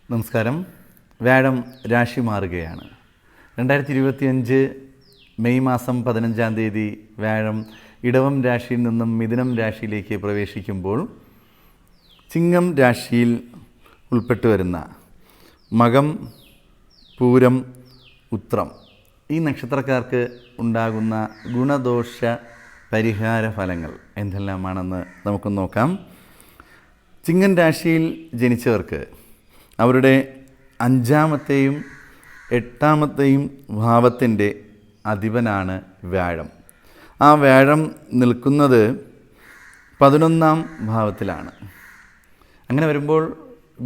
നമസ്കാരം. വ്യാഴം രാശി മാറുകയാണ്. 2025 മെയ് മാസം 15-ാം തീയതി വ്യാഴം ഇടവം രാശിയിൽ നിന്നും മിഥുനം രാശിയിലേക്ക് പ്രവേശിക്കുമ്പോൾ ചിങ്ങം രാശിയിൽ ഉൾപ്പെട്ടു വരുന്ന മകം, പൂരം, ഉത്രം ഈ നക്ഷത്രക്കാർക്ക് ഉണ്ടാകുന്ന ഗുണദോഷ പരിഹാര ഫലങ്ങൾ എന്തെല്ലാമാണെന്ന് നമുക്ക് നോക്കാം. ചിങ്ങൻ രാശിയിൽ ജനിച്ചവർക്ക് അവരുടെ 5-ാമത്തെയും 8-ാമത്തെയും ഭാവത്തിൻ്റെ അധിപനാണ് വ്യാഴം. ആ വ്യാഴം നിൽക്കുന്നത് 11-ാം ഭാവത്തിലാണ്. അങ്ങനെ വരുമ്പോൾ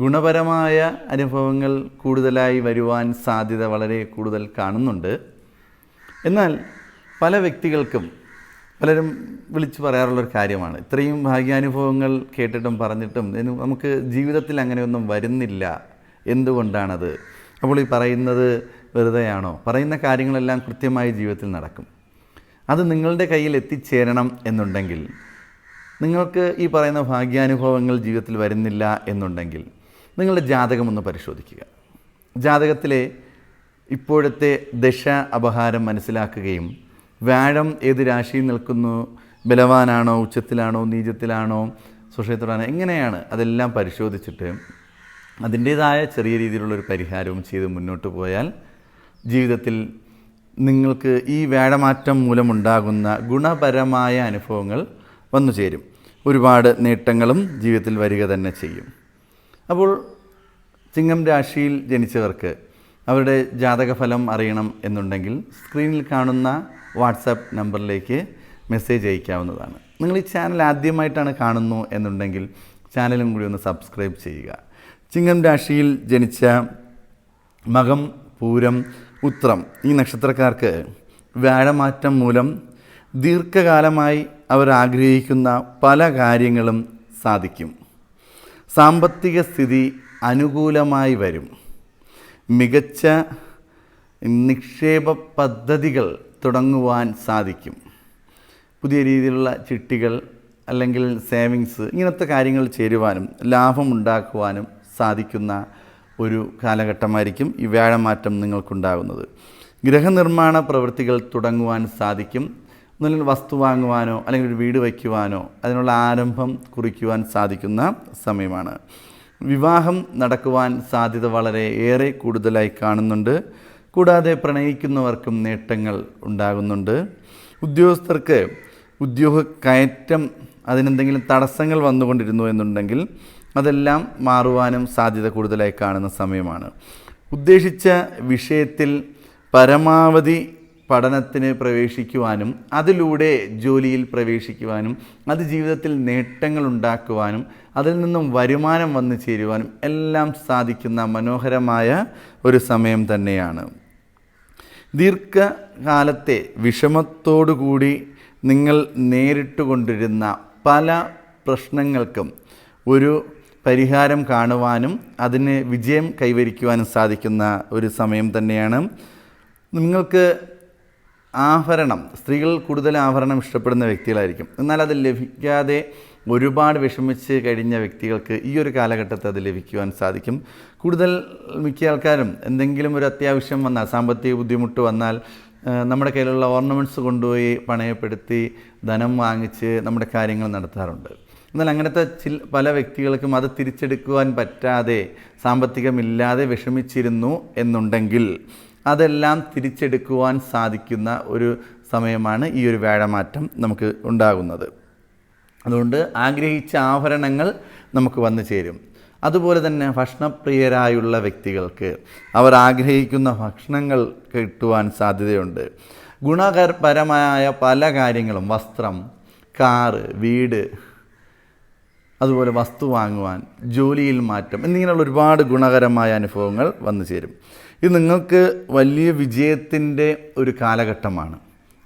ഗുണപരമായ അനുഭവങ്ങൾ കൂടുതലായി വരുവാൻ സാധ്യത വളരെ കൂടുതൽ കാണുന്നുണ്ട്. എന്നാൽ പല വ്യക്തികൾക്കും പലരും വിളിച്ചു പറയാറുള്ളൊരു കാര്യമാണ്, ഇത്രയും ഭാഗ്യാനുഭവങ്ങൾ കേട്ടിട്ടും പറഞ്ഞിട്ടും നമുക്ക് ജീവിതത്തിൽ അങ്ങനെയൊന്നും വരുന്നില്ല, എന്തുകൊണ്ടാണത്? അപ്പോൾ ഈ പറയുന്നത് വെറുതെയാണോ? പറയുന്ന കാര്യങ്ങളെല്ലാം കൃത്യമായി ജീവിതത്തിൽ നടക്കും. അത് നിങ്ങളുടെ കയ്യിൽ എത്തിച്ചേരണം എന്നുണ്ടെങ്കിൽ, നിങ്ങൾക്ക് ഈ പറയുന്ന ഭാഗ്യാനുഭവങ്ങൾ ജീവിതത്തിൽ വരുന്നില്ല എന്നുണ്ടെങ്കിൽ നിങ്ങളുടെ ജാതകം ഒന്ന് പരിശോധിക്കുക. ജാതകത്തിലെ ഇപ്പോഴത്തെ ദശ അപഹാരം മനസ്സിലാക്കുകയും വ്യാഴം ഏത് രാശിയിൽ നിൽക്കുന്നു, ബലവാനാണോ, ഉച്ചത്തിലാണോ, നീചത്തിലാണോ, സുഷയത്തിലാണോ, എങ്ങനെയാണ് അതെല്ലാം പരിശോധിച്ചിട്ട് അതിൻ്റേതായ ചെറിയ രീതിയിലുള്ളൊരു പരിഹാരവും ചെയ്ത് മുന്നോട്ട് പോയാൽ ജീവിതത്തിൽ നിങ്ങൾക്ക് ഈ വ്യാഴമാറ്റം മൂലമുണ്ടാകുന്ന ഗുണപരമായ അനുഭവങ്ങൾ വന്നു ചേരും. ഒരുപാട് നേട്ടങ്ങളും ജീവിതത്തിൽ വരിക തന്നെ ചെയ്യും. അപ്പോൾ ചിങ്ങം രാശിയിൽ ജനിച്ചവർക്ക് അവരുടെ ജാതകഫലം അറിയണം എന്നുണ്ടെങ്കിൽ സ്ക്രീനിൽ കാണുന്ന വാട്സാപ്പ് നമ്പറിലേക്ക് മെസ്സേജ് അയക്കാവുന്നതാണ്. നിങ്ങൾ ഈ ചാനൽ ആദ്യമായിട്ടാണ് കാണുന്നു എന്നുണ്ടെങ്കിൽ ചാനലും കൂടി ഒന്ന് സബ്സ്ക്രൈബ് ചെയ്യുക. ചിങ്ങം രാശിയിൽ ജനിച്ച മകം, പൂരം, ഉത്രം ഈ നക്ഷത്രക്കാർക്ക് വ്യാഴമാറ്റം മൂലം ദീർഘകാലമായി അവർ ആഗ്രഹിക്കുന്ന പല കാര്യങ്ങളും സാധിക്കും. സാമ്പത്തിക സ്ഥിതി അനുകൂലമായി വരും. മികച്ച നിക്ഷേപ പദ്ധതികൾ തുടങ്ങുവാൻ സാധിക്കും. പുതിയ രീതിയിലുള്ള ചിട്ടികൾ അല്ലെങ്കിൽ സേവിങ്സ് ഇങ്ങനത്തെ കാര്യങ്ങൾ ചേരുവാനും ലാഭമുണ്ടാക്കുവാനും സാധിക്കുന്ന ഒരു കാലഘട്ടമായിരിക്കും ഈ വ്യാഴമാറ്റം നിങ്ങൾക്കുണ്ടാകുന്നത്. ഗൃഹനിർമ്മാണ പ്രവൃത്തികൾ തുടങ്ങുവാൻ സാധിക്കും. ഒന്നുമില്ലെങ്കിൽ വസ്തു വാങ്ങുവാനോ അല്ലെങ്കിൽ ഒരു വീട് വയ്ക്കുവാനോ അതിനുള്ള ആരംഭം കുറിക്കുവാൻ സാധിക്കുന്ന സമയമാണ്. വിവാഹം നടക്കുവാൻ സാധ്യത വളരെ ഏറെ കൂടുതലായി കാണുന്നുണ്ട്. കൂടാതെ പ്രണയിക്കുന്നവർക്കും നേട്ടങ്ങൾ ഉണ്ടാകുന്നുണ്ട്. ഉദ്യോഗസ്ഥർക്ക് ഉദ്യോഗ കയറ്റം അതിനെന്തെങ്കിലും തടസ്സങ്ങൾ വന്നുകൊണ്ടിരുന്നു എന്നുണ്ടെങ്കിൽ അതെല്ലാം മാറുവാനും സാധ്യത കൂടുതലായി കാണുന്ന സമയമാണ്. ഉദ്ദേശിച്ച വിഷയത്തിൽ പരമാവധി പഠനത്തിന് പ്രവേശിക്കുവാനും അതിലൂടെ ജോലിയിൽ പ്രവേശിക്കുവാനും അത് ജീവിതത്തിൽ നേട്ടങ്ങൾ ഉണ്ടാക്കുവാനും അതിൽ നിന്നും വരുമാനം വന്നു ചേരുവാനും എല്ലാം സാധിക്കുന്ന മനോഹരമായ ഒരു സമയം തന്നെയാണ്. ദീർഘകാലത്തെ വിഷമത്തോടുകൂടി നിങ്ങൾ നേരിട്ടുകൊണ്ടിരുന്ന പല പ്രശ്നങ്ങൾക്കും ഒരു പരിഹാരം കാണുവാനും അതിന് വിജയം കൈവരിക്കുവാനും സാധിക്കുന്ന ഒരു സമയം തന്നെയാണ്. നിങ്ങൾക്ക് ആഭരണം, സ്ത്രീകൾ കൂടുതൽ ആഭരണം ഇഷ്ടപ്പെടുന്ന വ്യക്തികളായിരിക്കും. എന്നാൽ അത് ലഭിക്കാതെ ഒരുപാട് വിഷമിച്ച് കഴിഞ്ഞ വ്യക്തികൾക്ക് ഈ ഒരു കാലഘട്ടത്തിൽ അത് ലഭിക്കുവാൻ സാധിക്കും. മിക്ക ആൾക്കാരും എന്തെങ്കിലും ഒരു അത്യാവശ്യം വന്നാൽ, സാമ്പത്തിക ബുദ്ധിമുട്ട് വന്നാൽ നമ്മുടെ കയ്യിലുള്ള ഓർണമെൻറ്റ്സ് കൊണ്ടുപോയി പണയപ്പെടുത്തി ധനം വാങ്ങിച്ച് നമ്മുടെ കാര്യങ്ങൾ നടത്താറുണ്ട്. എന്നാൽ അങ്ങനത്തെ പല വ്യക്തികൾക്കും അത് തിരിച്ചെടുക്കുവാൻ പറ്റാതെ സാമ്പത്തികമില്ലാതെ വിഷമിച്ചിരുന്നു എന്നുണ്ടെങ്കിൽ അതെല്ലാം തിരിച്ചെടുക്കുവാൻ സാധിക്കുന്ന ഒരു സമയമാണ് ഈ ഒരു വ്യാഴമാറ്റം നമുക്ക് ഉണ്ടാകുന്നത്. അതുകൊണ്ട് ആഗ്രഹിച്ച ആഭരണങ്ങൾ നമുക്ക് വന്നു ചേരും. അതുപോലെ തന്നെ ഭക്ഷണപ്രിയരായുള്ള വ്യക്തികൾക്ക് അവർ ആഗ്രഹിക്കുന്ന ഭക്ഷണങ്ങൾ കിട്ടുവാൻ സാധ്യതയുണ്ട്. ഗുണപരമായ പല കാര്യങ്ങളും, വസ്ത്രം, കാറ്, വീട്, അതുപോലെ വസ്തു വാങ്ങുവാൻ, ജോലിയിൽ മാറ്റം എന്നിങ്ങനെയുള്ള ഒരുപാട് ഗുണകരമായ അനുഭവങ്ങൾ വന്നു ചേരും. ഇത് നിങ്ങൾക്ക് വലിയ വിജയത്തിൻ്റെ ഒരു കാലഘട്ടമാണ്.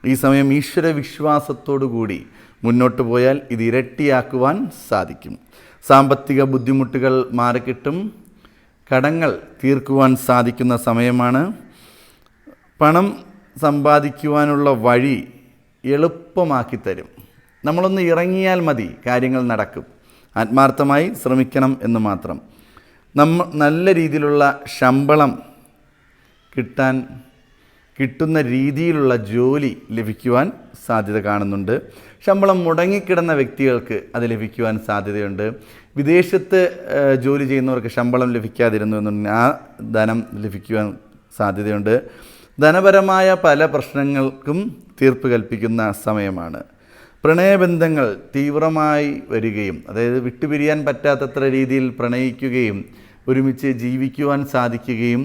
ഈ സമയം ഈശ്വര വിശ്വാസത്തോടു കൂടി മുന്നോട്ട് പോയാൽ ഇത് ഇരട്ടിയാക്കുവാൻ സാധിക്കും. സാമ്പത്തിക ബുദ്ധിമുട്ടുകൾ മാറിക്കിട്ടും. കടങ്ങൾ തീർക്കുവാൻ സാധിക്കുന്ന സമയമാണ്. പണം സമ്പാദിക്കുവാനുള്ള വഴി എളുപ്പമാക്കി തരും. നമ്മളൊന്ന് ഇറങ്ങിയാൽ മതി, കാര്യങ്ങൾ നടക്കും. ആത്മാർത്ഥമായി ശ്രമിക്കണം എന്ന് മാത്രം. നല്ല രീതിയിലുള്ള ശമ്പളം കിട്ടുന്ന രീതിയിലുള്ള ജോലി ലഭിക്കുവാൻ സാധ്യത കാണുന്നുണ്ട്. ശമ്പളം മുടങ്ങിക്കിടന്ന വ്യക്തികൾക്ക് അത് ലഭിക്കുവാൻ സാധ്യതയുണ്ട്. വിദേശത്ത് ജോലി ചെയ്യുന്നവർക്ക് ശമ്പളം ലഭിക്കാതിരുന്നു എന്നുണ്ടെങ്കിൽ ആ ധനം ലഭിക്കുവാൻ സാധ്യതയുണ്ട്. ധനപരമായ പല പ്രശ്നങ്ങൾക്കും തീർപ്പ് കൽപ്പിക്കുന്ന സമയമാണ്. പ്രണയബന്ധങ്ങൾ തീവ്രമായി വരികയും, അതായത് വിട്ടുപിരിയാൻ പറ്റാത്തത്ര രീതിയിൽ പ്രണയിക്കുകയും ഒരുമിച്ച് ജീവിക്കുവാൻ സാധിക്കുകയും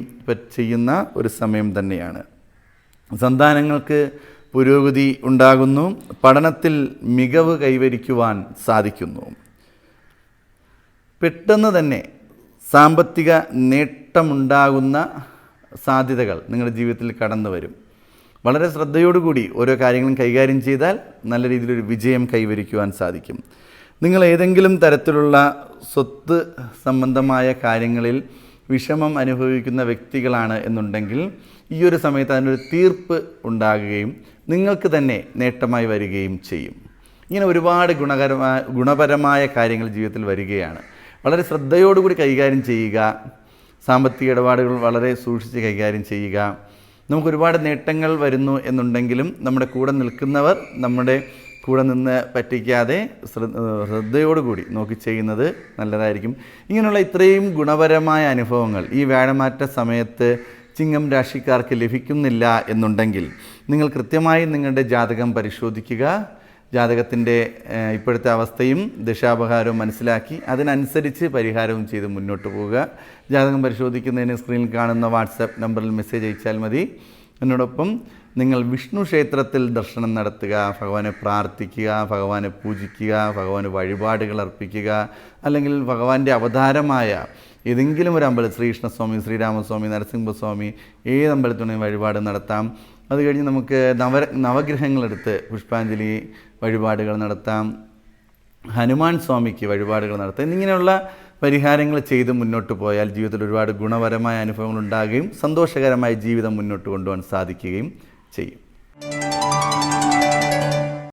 ചെയ്യുന്ന ഒരു സമയം തന്നെയാണ്. സന്താനങ്ങൾക്ക് പുരോഗതി ഉണ്ടാകുന്നു. പഠനത്തിൽ മികവ് കൈവരിക്കുവാൻ സാധിക്കുന്നു. പെട്ടെന്ന് തന്നെ സാമ്പത്തിക നേട്ടമുണ്ടാകുന്ന സാധ്യതകൾ നിങ്ങളുടെ ജീവിതത്തിൽ കടന്നു വരും. വളരെ ശ്രദ്ധയോടുകൂടി ഓരോ കാര്യങ്ങളും കൈകാര്യം ചെയ്താൽ നല്ല രീതിയിലൊരു വിജയം കൈവരിക്കുവാൻ സാധിക്കും. നിങ്ങൾ ഏതെങ്കിലും തരത്തിലുള്ള സ്വത്ത് സംബന്ധമായ കാര്യങ്ങളിൽ വിഷമം അനുഭവിക്കുന്ന വ്യക്തികളാണ് എന്നുണ്ടെങ്കിൽ ഈ ഒരു സമയത്ത് അതിനൊരു തീർപ്പ് ഉണ്ടാകുകയും നിങ്ങൾക്ക് തന്നെ നേട്ടമായി വരികയും ചെയ്യും. ഇങ്ങനെ ഒരുപാട് ഗുണപരമായ കാര്യങ്ങൾ ജീവിതത്തിൽ വരികയാണ്. വളരെ ശ്രദ്ധയോടുകൂടി കൈകാര്യം ചെയ്യുക. സാമ്പത്തിക ഇടപാടുകൾ വളരെ സൂക്ഷിച്ച് കൈകാര്യം ചെയ്യുക. നമുക്കൊരുപാട് നേട്ടങ്ങൾ വരുന്നു എന്നുണ്ടെങ്കിലും നമ്മുടെ കൂടെ നിൽക്കുന്നവർ നമ്മുടെ കൂടെ നിന്ന് പറ്റിക്കാതെ ശ്രദ്ധയോടുകൂടി നോക്കി ചെയ്യുന്നത് നല്ലതായിരിക്കും. ഇങ്ങനെയുള്ള ഇത്രയും ഗുണപരമായ അനുഭവങ്ങൾ ഈ വ്യാഴമാറ്റ സമയത്ത് ചിങ്ങം രാശിക്കാർക്ക് ലഭിക്കുന്നില്ല എന്നുണ്ടെങ്കിൽ നിങ്ങൾ കൃത്യമായി നിങ്ങളുടെ ജാതകം പരിശോധിക്കുക. ജാതകത്തിൻ്റെ ഇപ്പോഴത്തെ അവസ്ഥയും ദശാപഹാരവും മനസ്സിലാക്കി അതിനനുസരിച്ച് പരിഹാരവും ചെയ്ത് മുന്നോട്ട് പോവുക. ജാതകം പരിശോധിക്കുന്നതിന് സ്ക്രീനിൽ കാണുന്ന വാട്സാപ്പ് നമ്പറിൽ മെസ്സേജ് അയച്ചാൽ മതി. എന്നോടൊപ്പം നിങ്ങൾ വിഷ്ണു ക്ഷേത്രത്തിൽ ദർശനം നടത്തുക, ഭഗവാനെ പ്രാർത്ഥിക്കുക, ഭഗവാനെ പൂജിക്കുക, ഭഗവാന് വഴിപാടുകൾ അർപ്പിക്കുക. അല്ലെങ്കിൽ ഭഗവാന്റെ അവതാരമായ ഏതെങ്കിലും ഒരു അമ്പലം, ശ്രീകൃഷ്ണസ്വാമി, ശ്രീരാമസ്വാമി, നരസിംഹസ്വാമി, ഏത് അമ്പലത്തിനും വഴിപാട് നടത്താം. അത് കഴിഞ്ഞ് നമുക്ക് നവഗ്രഹങ്ങളെടുത്ത് പുഷ്പാഞ്ജലി വഴിപാടുകൾ നടത്താം. ഹനുമാൻ സ്വാമിക്ക് വഴിപാടുകൾ നടത്താം. എന്നിങ്ങനെയുള്ള പരിഹാരങ്ങൾ ചെയ്ത് മുന്നോട്ട് പോയാൽ ജീവിതത്തിൽ ഒരുപാട് ഗുണപരമായ അനുഭവങ്ങൾ ഉണ്ടാകുകയും സന്തോഷകരമായ ജീവിതം മുന്നോട്ട് കൊണ്ടുപോകാൻ സാധിക്കുകയും ചെയ്യും.